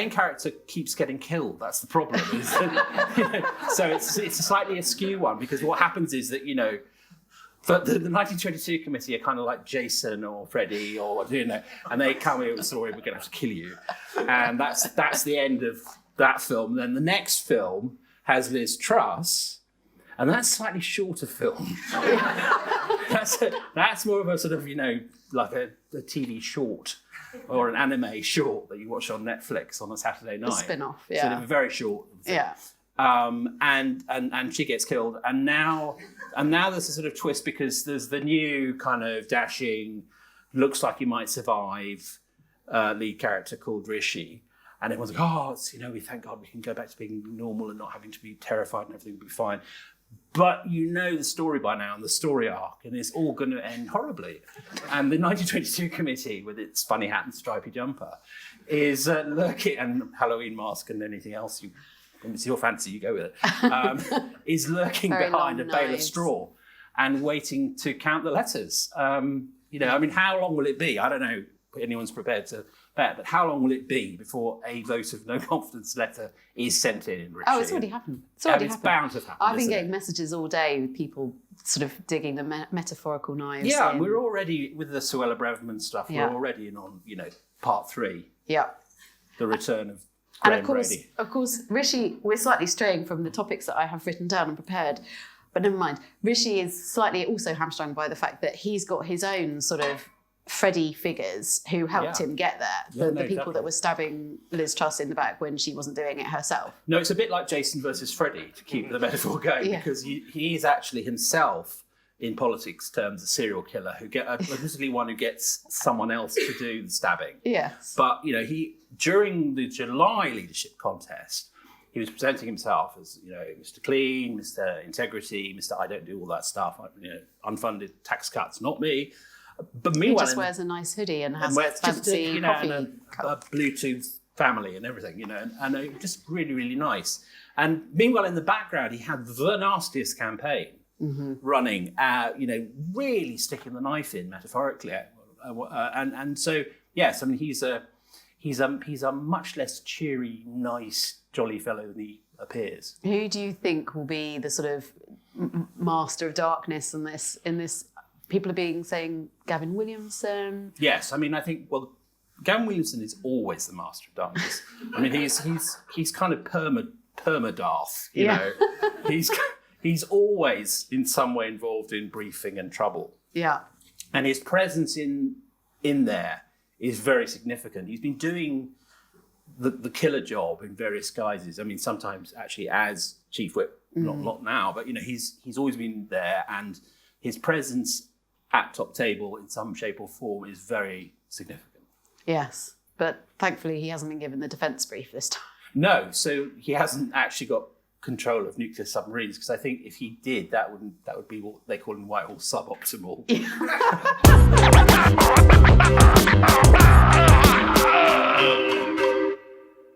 main character keeps getting killed. That's the problem. So it's a slightly askew one, because what happens is that, but the 1922 committee are kind of like Jason or Freddy or, and they come here with a story, we're going to have to kill you. And that's the end of that film. Then the next film has Liz Truss, and that's a slightly shorter film. That's more of a sort of, like a TV short or an anime short that you watch on Netflix on a Saturday night. A spin-off, yeah. Sort of a very short thing. Yeah. And she gets killed, and now there's a sort of twist, because there's the new kind of dashing, looks like he might survive lead character called Rishi, and everyone's like, oh, we thank God we can go back to being normal and not having to be terrified and everything will be fine. But the story by now and the story arc, and it's all going to end horribly. And the 1922 committee, with its funny hat and stripy jumper, is lurking, and Halloween mask and anything else it's your fancy, you go with it, is lurking behind a bale of straw and waiting to count the letters. How long will it be? I don't know if anyone's prepared to bet, but how long will it be before a vote of no confidence letter is sent in Rishi? Oh, it's already happened. It's bound to happen. I've been getting messages all day with people sort of digging the metaphorical knives. Yeah, in. We're already, with the Suella Braverman stuff, we're already in on, part 3. Yeah. The return of And Graham of course, Rishi, we're slightly straying from the topics that I have written down and prepared, but never mind. Rishi is slightly also hamstrung by the fact that he's got his own sort of Freddy figures who helped him get there. The people that were stabbing Liz Truss in the back when she wasn't doing it herself. No, it's a bit like Jason versus Freddy, to keep the metaphor going, because he is actually himself, in politics terms, a serial killer basically one who gets someone else to do the stabbing. Yes. But, during the July leadership contest, he was presenting himself as, Mr. Clean, Mr. Integrity, Mr. I don't do all that stuff, unfunded tax cuts, not me. But meanwhile, he just wears a nice hoodie and has fancy coffee. And a Bluetooth family and everything, and just really, really nice. And meanwhile, in the background, he had the nastiest campaign running, really sticking the knife in, metaphorically. And so, yes, I mean, he's a much less cheery, nice, jolly fellow than he appears. Who do you think will be the sort of master of darkness in this? People are saying Gavin Williamson. Yes, I mean, I think, Gavin Williamson is always the master of darkness. I mean, he's kind of perma-Darth, you know. He's always in some way involved in briefing and trouble. Yeah. And his presence in there is very significant. He's been doing the killer job in various guises. I mean, sometimes actually as chief whip, not now, but he's always been there, and his presence at top table in some shape or form is very significant. Yes, but thankfully he hasn't been given the defence brief this time. No, so he hasn't actually got control of nuclear submarines, because I think if he did, that would be what they call in Whitehall suboptimal. Yeah.